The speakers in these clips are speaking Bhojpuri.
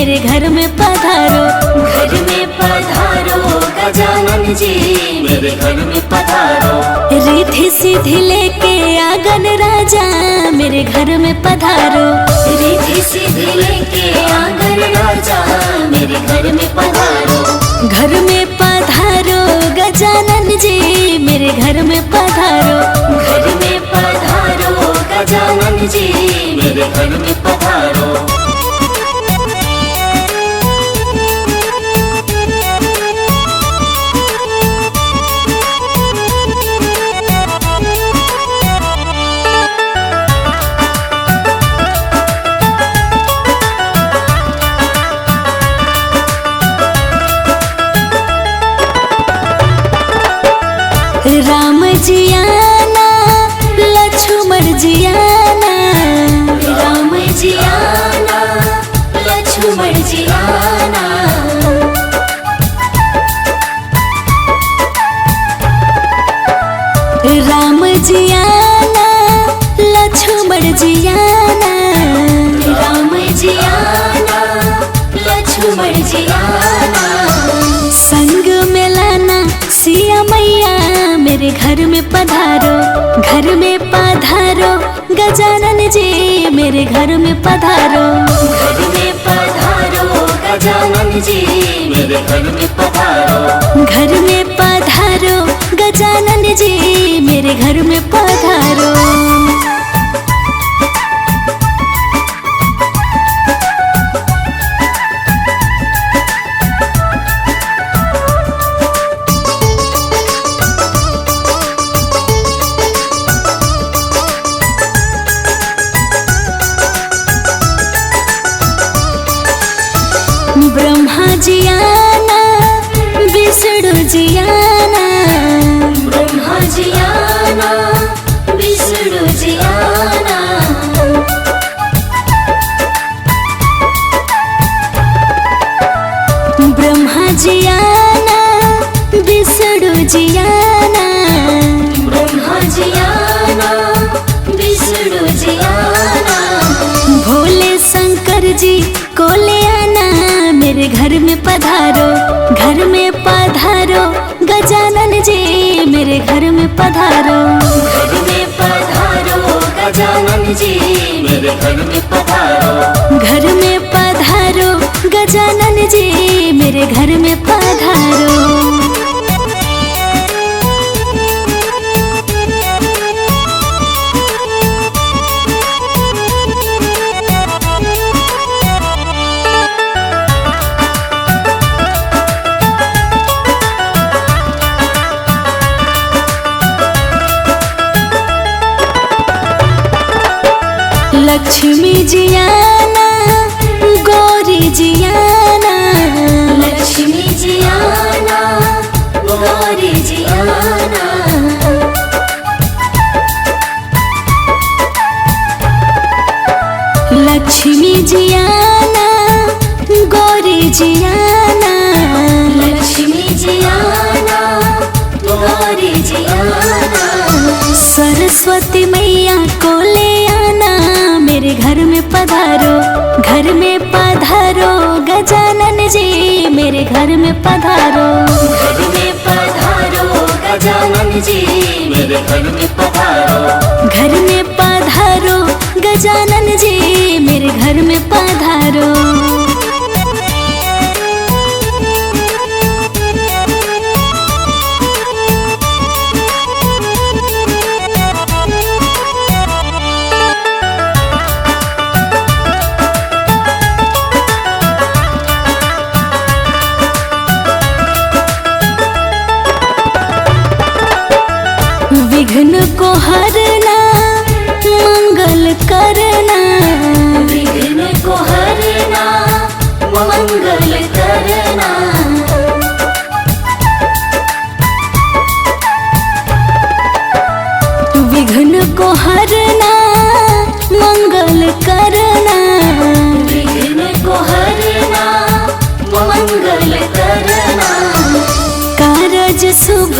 मेरे घर में पधारो। घर में पधारो गजानन जी, मेरे घर में पधारो। रिद्धि सिद्धि लेके आंगन राजा, मेरे घर में पधारो। रिद्धि सिद्धि लेके आंगन राजा, मेरे घर में पधारो। घर में पधारो गजानन जी, मेरे घर में पधारो। घर में पधारो गजानन जी, मेरे घर में पधारो। राम जी आना, लक्ष्मण जी आना। राम जी आना, लक्ष्मण जी आना। राम जी आना, लक्ष्मण जी आना। राम जी आना, लक्ष्मण जी आना। संग में लाना सिया मैया, मेरे घर में पधारो। घर में पधारो गजानन जी, मेरे घर में पधारो। घर में पधारो गजानन जी, मेरे घर में पधारो। घर में पधारो गजानन जी, मेरे घर में पधारो। ब्रह्मा जी आना, विष्णु जी आना। ब्रह्मा जी आना, विष्णु जी आना। ब्रह्मा जी आना, विष्णु जी आना। ब्रह्मा जी आना, विष्णु जी आना। भोले शंकर जी को ले आना, मेरे घर में पधारो। घर में पधारो गजानन जी, मेरे घर में पधारो। घर में पधारो गजानन जी, मेरे घर में पधारो। घर में पधारो गजानन जी, मेरे घर में पधारो। लक्ष्मी जी आना, गौरी जी आना। लक्ष्मी जी आना, गौरी जी आना। लक्ष्मी जी आना, गौरी जी आना। लक्ष्मी जी आना, गौरी जी आना। सरस्वती मैया को ले आना, मेरे घर में पधारो। घर में पधारो गजानन जी, मेरे घर में पधारो। घर में पधारो गजानन जी, मेरे घर में पधारो। घर में पधारो गजानन जी, मेरे घर में पधारो। विघ्न को हरना, मंगल करना। विघ्न को हरना, मंगल करना। विघ्न को हरना, मंगल करना। विघ्न को हरना, मंगल करना। कारज शुभ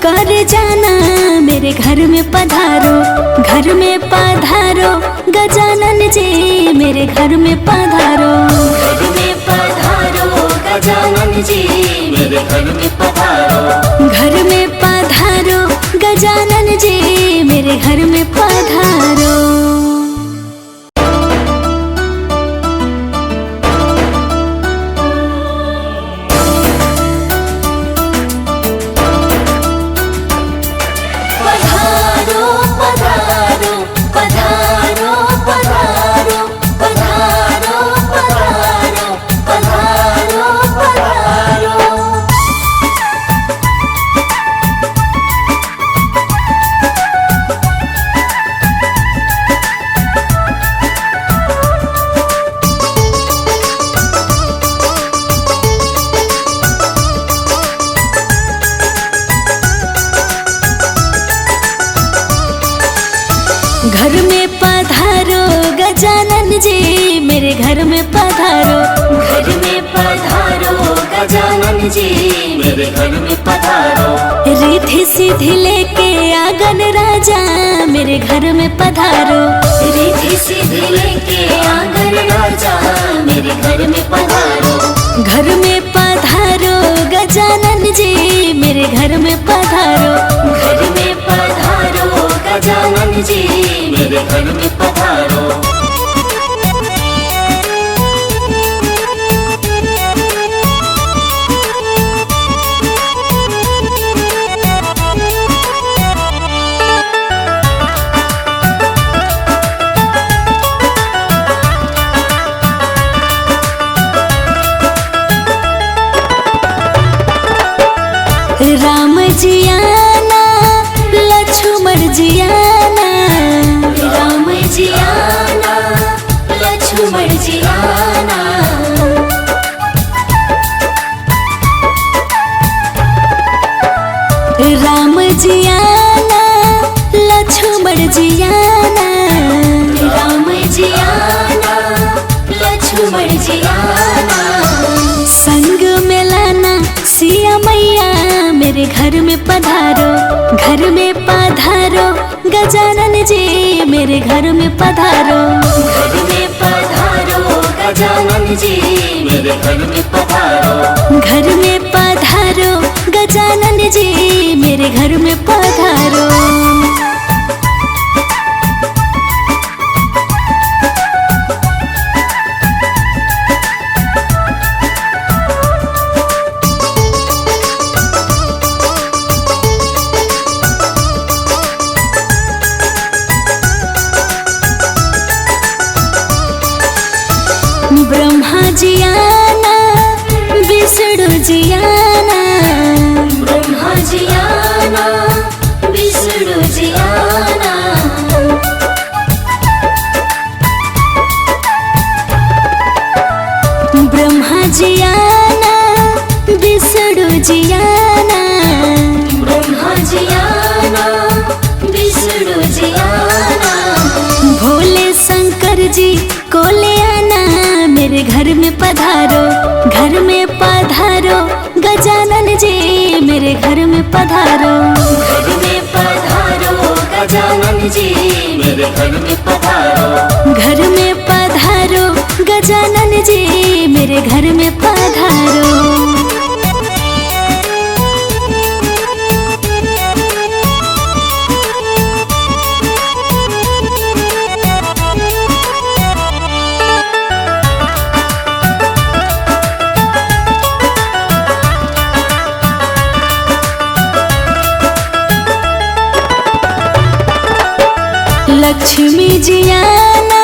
कर जाना, मेरे घर में पधारो। घर में पधारो गजानन जी, मेरे घर में पधारो। घर में गजानन जी मेरे घर में पधारो। घर में पधारो गजानन जी मेरे घर में पधारो। घर में पधारो गजानन जी मेरे घर में पधारो। घर में पधारो गजानन जी मेरे घर में पधारो। रिद्धि सिद्धि लेके आंगन राजा मेरे घर में पधारो। रिद्धि सिद्धि लेके आंगन राजा मेरे घर में पधारो। घर में पधारो गजानन जी मेरे घर में पधारो। घर में पधारो गजानन जी मेरे घर में पधारो। राम जी आना लक्ष्मण जी आना। राम जी आना लक्ष्मण जी आना। राम जी आना लक्ष्मण जी आना। राम जी आना लक्ष्मण जी आना। संग में लाना सिया मैया मेरे घर में पधारो। घर में पधारो गजानन जी मेरे घर में पधारो। घर में पधारो गजानन जी मेरे घर में पधारो। घर में पधारो गजानन जी मेरे घर में पधारो। ब्रह्मा जी आना विष्णु जी आना। ब्रह्मा जी आना विष्णु जी आना। ब्रह्मा जी आना विष्णु जी आना। ब्रह्मा जी आना विष्णु जी आना। भोले शंकर जी को ले आना मेरे घर में पधारो। घर में पधारो गजानन जी मेरे घर में पधारो। घर में पधारो गजानन जी मेरे घर में पधारो। घर में पधारो गजानन जी मेरे घर में पधारो। लक्ष्मी जी आना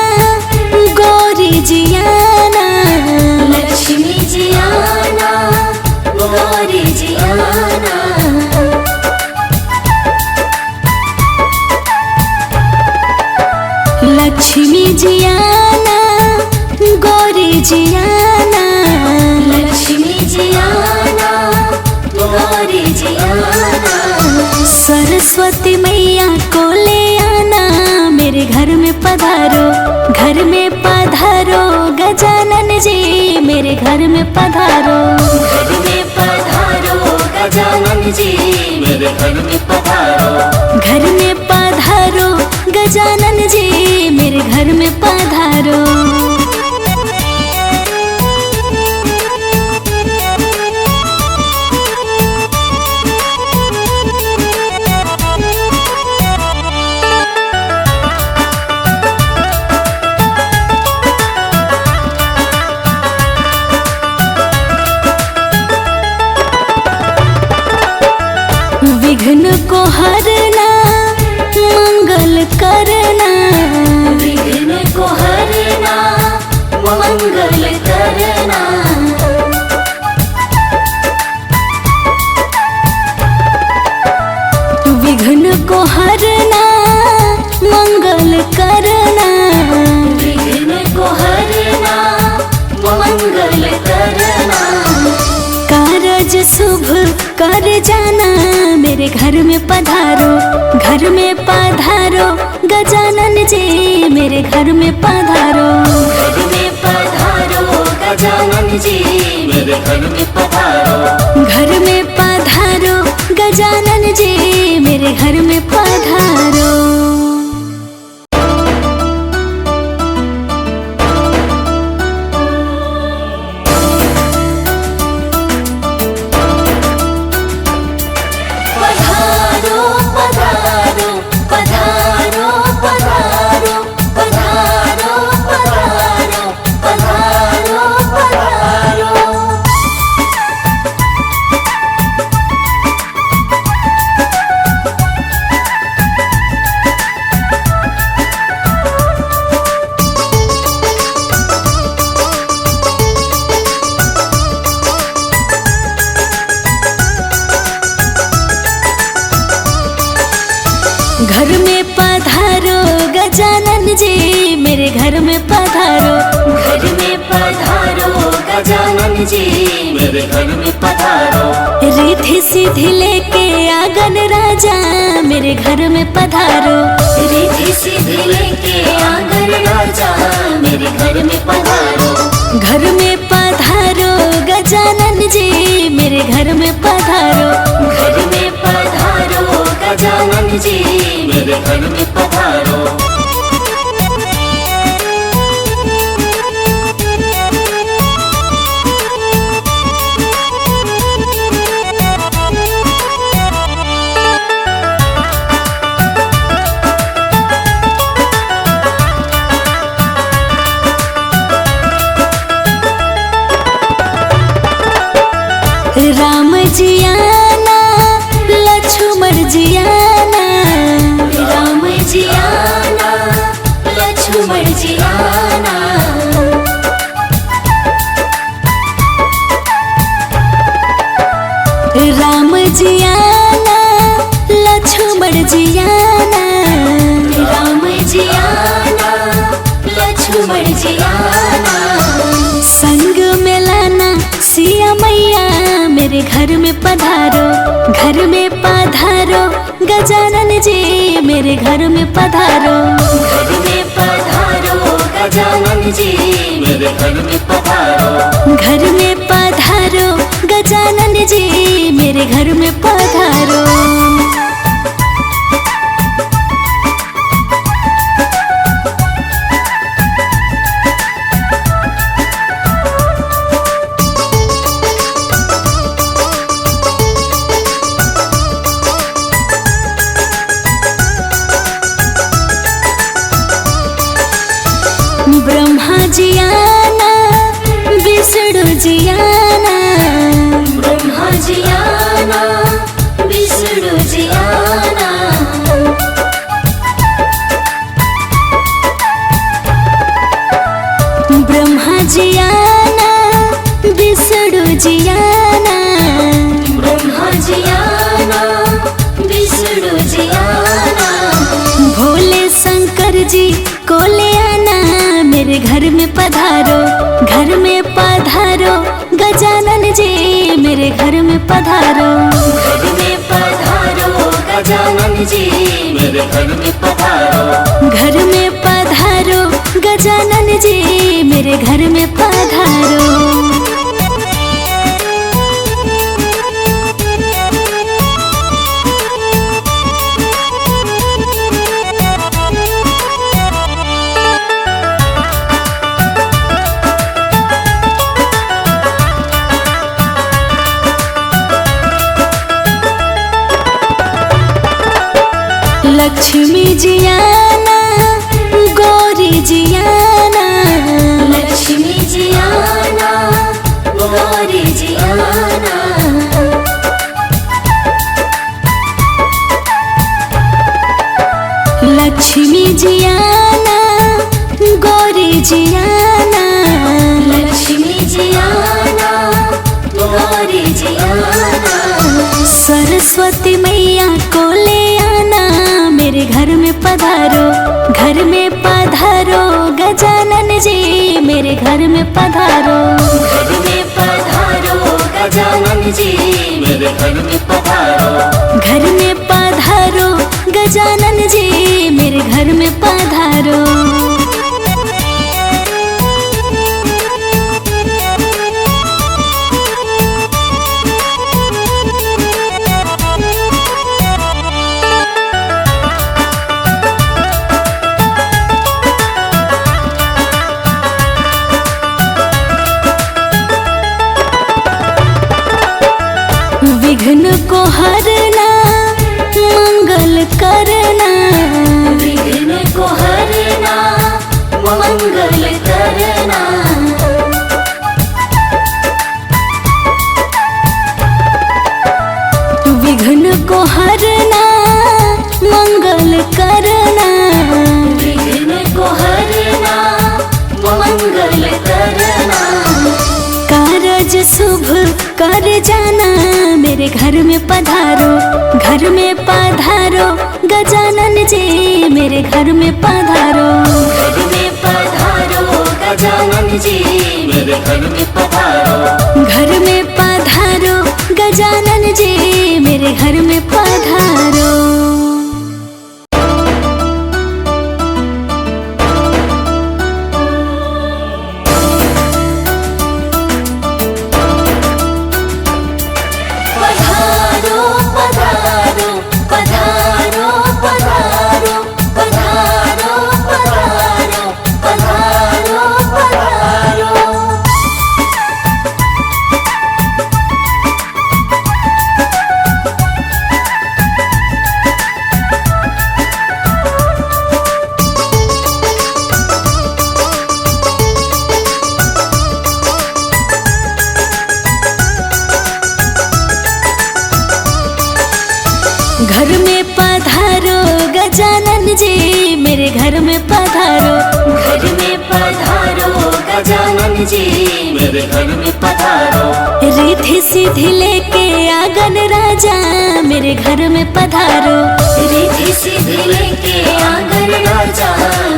गौरी जी आना। लक्ष्मी जी आना गौरी जी आना। लक्ष्मी जी आना गौरी जी आना। लक्ष्मी जी आना गौरी जी आना। सरस्वती मैया को ले आना मेरे घर में पधारो। घर में पधारो गजानन जी मेरे घर में पधारो। घर में पधारो गजानन जी मेरे घर में पधारो। घर में पधारो गजानन जी मेरे घर में पधारो। हरना मंगल करना, विघ्न को हरना मंगल करना। विघ्न को हरना मंगल करना, विघ्न को हरना मंगल करना। कारज शुभ कर जाना, मेरे घर में पधारो, घर में पधारो गजानन जी, मेरे घर में पधारो। घर में पधारो गजानन जी, मेरे घर में पधारो। घर में पधारो गजानन जी, मेरे घर में पधारो। पधारो पधारो पधारो पधारो पधारो पधारो पधारो पधारो। घर में पधारो गजानन जी, मेरे घर में पधारो। घर में पधारो गजानन जी, मेरे घर में पधारो। रिद्धि सिद्धि लेके आंगन राजा, मेरे घर में पधारो। रिद्धि सिद्धि लेके आंगन राजा, मेरे घर में पधारो। घर में पधारो गजानन जी, मेरे घर में पधारो। घर में पधारो गजानन जी, मेरे घर में पधारो। राम जी आना लक्ष्मण जी आना, राम जी आना लक्ष्मण जी आना। राम जी आना लक्ष्मण जी आना, राम जी आना लक्ष्मण जी आना। संग में लाना सिया मैया, मेरे घर में पधारो। घर में पधारो गजानन जी, मेरे घर में पधारो। घर में पधारो गजानन जी, मेरे घर में पधारो। घर में पधारो गजानन जी, मेरे घर में पधारो। ब्रह्मा जी आना विष्णु जी आना, ब्रह्मा जी आना विष्णु जी आना। ब्रह्मा जी आना विष्णु जी आना, ब्रह्मा जी आना विष्णु जी आना। भोले शंकर जी को ले आना, मेरे घर में पधारो। घर में पधारो गजानन जी, मेरे घर में पधारो। घर में पधारो गजानन जी, मेरे घर में पधारो। घर में पधारो गजानन जी, मेरे घर में पधारो। लक्ष्मी जी आना गौरी जी आना, लक्ष्मी जी आना गौरी जी आना। जियाना गौरी जियाना, लक्ष्मी जियाना गौरी जियाना, सरस्वती मैया को ले आना मेरे घर में पधारो, घर में पधारो गजानन जी मेरे घर में पधारो, घर में पधारो गजानन जी मेरे घर में पधारो, घर में पधारो गजानन जी मेरे घर में पधारो। विघ्न को हरना मंगल करना, विघ्न को हरना मंगल करना, विघ्न को हरना मंगल करना, विघ्न को हरना मंगल करना, कारज शुभ कर जाना मेरे घर में पधारो, घर में पधारो गजानन जी मेरे घर में पधारो, घर में पधारो गजानन जी मेरे घर में पधारो, घर में पधारो गजानन जी मेरे घर में पधारो। घर में पधारो गजानन जी मेरे घर में पधारो, घर में पधारो गजानन जी मेरे घर में पधारो, रिद्धि सिद्धि लेके आंगन राजा मेरे घर में पधारो, रिद्धि सिद्धि लेके आंगन राजा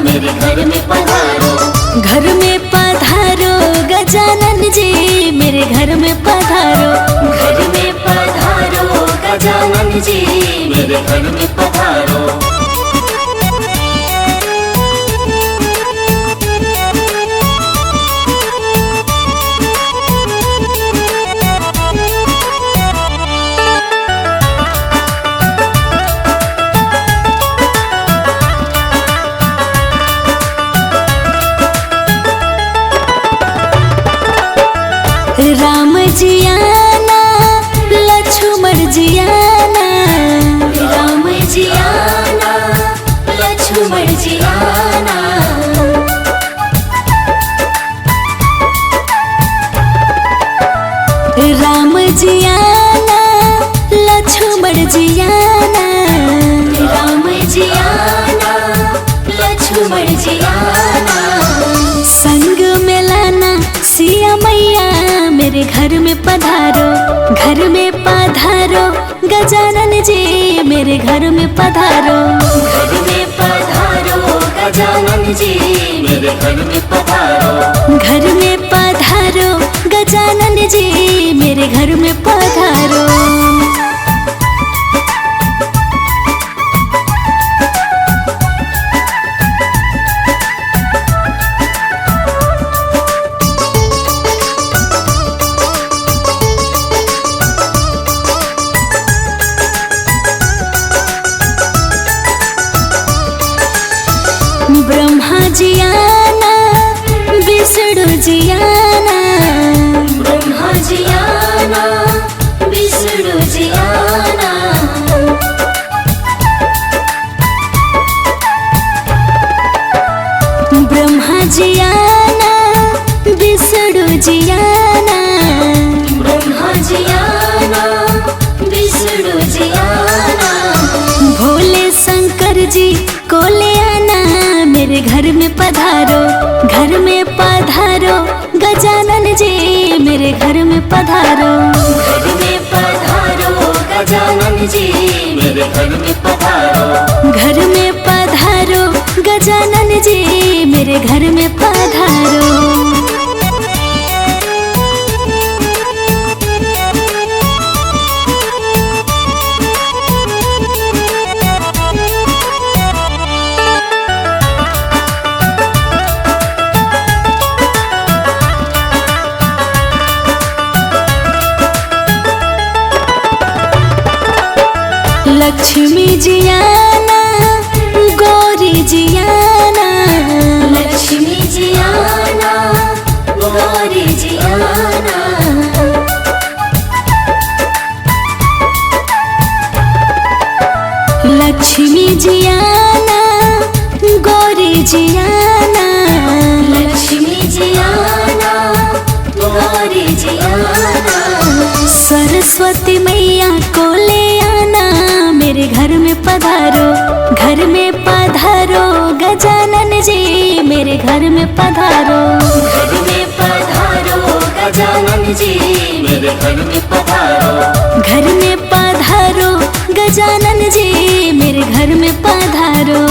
मेरे घर में पधारो, घर में पधारो गजानन जी मेरे घर में पधारो, घर में पधारो गजानन जी मेरे घर में पधारो, राम जियाना लक्ष्मण जियाना, राम जियाना लक्ष्मण जियाना, राम जियाना लक्ष्मण जियाना, राम जियाना लक्ष्मण जियाना, संग में लाना सिया मैया मेरे घर में पधारो, घर में पधारो गजानन जी मेरे घर में पधारो, घर में पधारो गजानन जी मेरे घर में पधारो, घर में पधारो गजानन जी मेरे घर में पधारो। ब्रह्मा जियाना विष्णु जियाना, ब्रह्मा जियाना विष्णु जियाना, ब्रह्मा जियाना विष्णु जियाना, ब्रह्मा जियाना विष्णु जियाना, भोले शंकर जी को ले आना मेरे घर में पधारो। घर में पधारो गजानन जी मेरे घर में पधारो। घर में पधारो गजानन जी मेरे घर में पधारो। लक्ष्मी जियाना गौरी जियाना। लक्ष्मी जियाना गौरी जियाना। लक्ष्मी जियाना गौरी जियाना। लक्ष्मी जियाना गौरी जियाना। सरस्वती मैया को ले आना मेरे घर में पधारो। घर में पधारो गजानन जी मेरे घर में पधारो। घर में पधारो गजानन जी मेरे घर में पधारो। घर में पधारो गजानन जी मेरे घर में पधारो।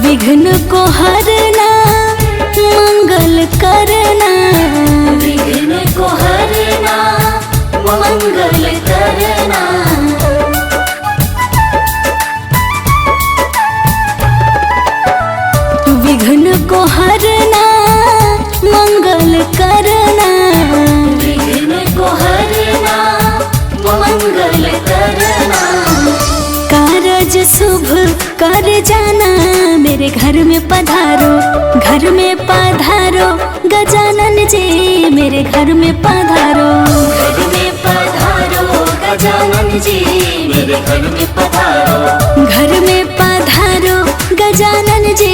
विघ्न को हरना मंगल करना। विघ्न को हरना मंगल करना। विघ्न को हरना मंगल करना। विघ्न को हरना मंगल करना। कारज शुभ कर जाना मेरे घर में पधारो। घर में पधारो गजानन जी मेरे घर में पधारो। घर में पधारो गजानन जी मेरे घर में पधारो। घर में पधारो गजानन जी